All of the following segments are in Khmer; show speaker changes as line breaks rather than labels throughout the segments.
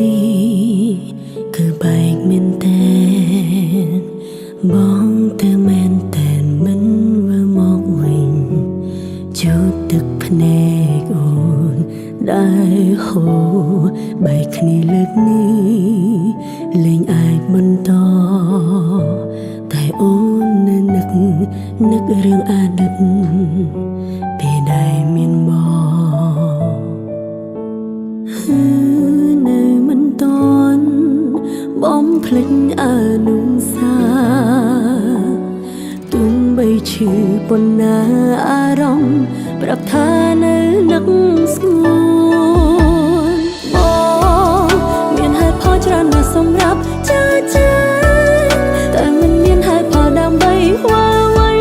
នេះគឺបែកមែនតែនបងទៅមែនតែនមិនវិលមកវិញជួបទឹកភ្នែកអូនដែលហូរបែកគ្នាលើកនេះលែងអាចបន្តតែអូននឹករឿងអតីតពេលដែលមានបងនៅមិនតន់បំភ្លេចអនុសាទុំបីឈឺប៉ុណ្ណាអារម្មណ៍ប្រាប់ថានៅនឹកស្ងួនបងមានហេតុផលច្រើនណាស់សម្រាប់ចាតែមិនមានហេតុផលដើម្បីវល់វិញ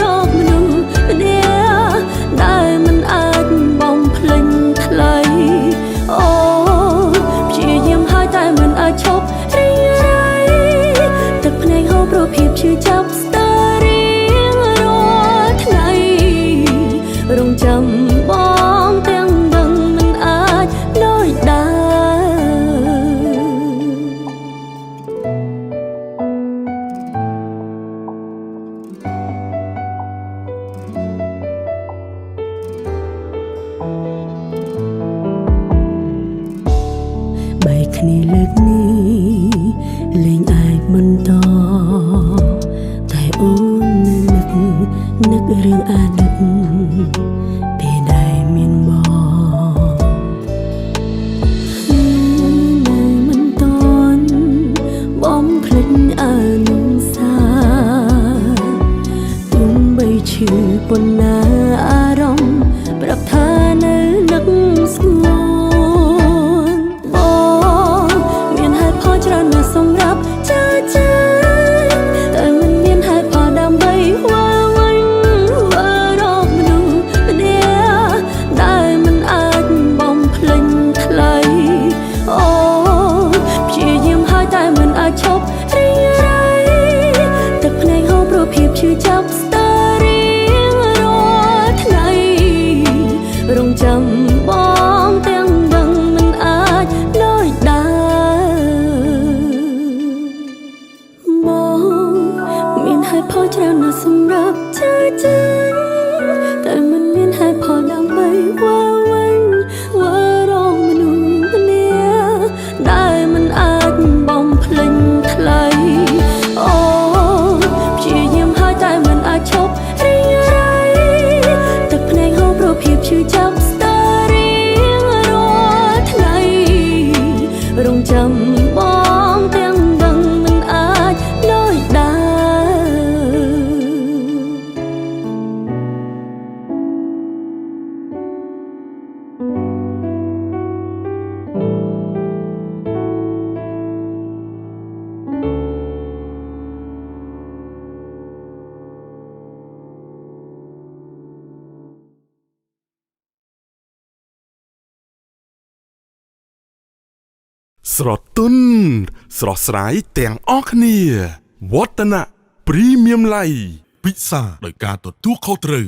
រកមនុស្សម្នាក់ដែលមិនអាចបំភ្លេចថ្លៃអូព្យាយាមហើយតែមិនអាចឈប់រីករាយទឹកភ្នែកហូរព្រោះភាពឈឺចាប់ស្ទើររៀងរាល់ថ្ងៃរងចាំបងទាំងដឹងមិនអាចដូចដែរបែកគ្នាលើកនេះលែងអាចបន្តតែអូននឹករឿងអតីតពេលដែលមានបងនៅមិនតន់បំភ្លេចអនុសាទុំបីឈឺប៉ុណ្ណាអារម្មណ៍ប្រាប់ថានៅនឹកស្ងួនបងមានហេតុផលច្រើនណាស់សម្រាប់ចាតែមិនមានហេតុផលដើម្បីវល់វិញរកមនុស្សម្នាក់ដែលមិនអាចបំភ្លេចថ្លៃអូព្យាយាមហើយតែមិនអាចឈប់រីករាយទឹកភ្នែកហូរព្រោះភាពឈឺចាប់ស្ទើររៀងរាល់ថ្ងៃរងចាំបងទាំងដឹងមិនអាចដូចដែរបងមានហេតុផលច្រើនណាស់សម្រាប់ចាតែមិនមានហេតុផលដើម្បីវល់វិញរកមនុស្សម្នាក់ដែលមិនអាចបំភ្លេចថ្លៃអូព្យាយាមហើយតែមិនអាចឈប់រីករាយទឹកភ្នែកហូរព្រោះភាពឈឺចាប់ស្ទើររៀងរាល់ថ្ងៃរងចាំបងទាំងដឹងមិនអាចដូចដែរ
ស្រទន់ស្រស់ស្រាយទាំងអស់គ្នាវឌ្ឍនៈព្រីមៀមឡៃពិសាដោយការទទួលខុសត្រូវ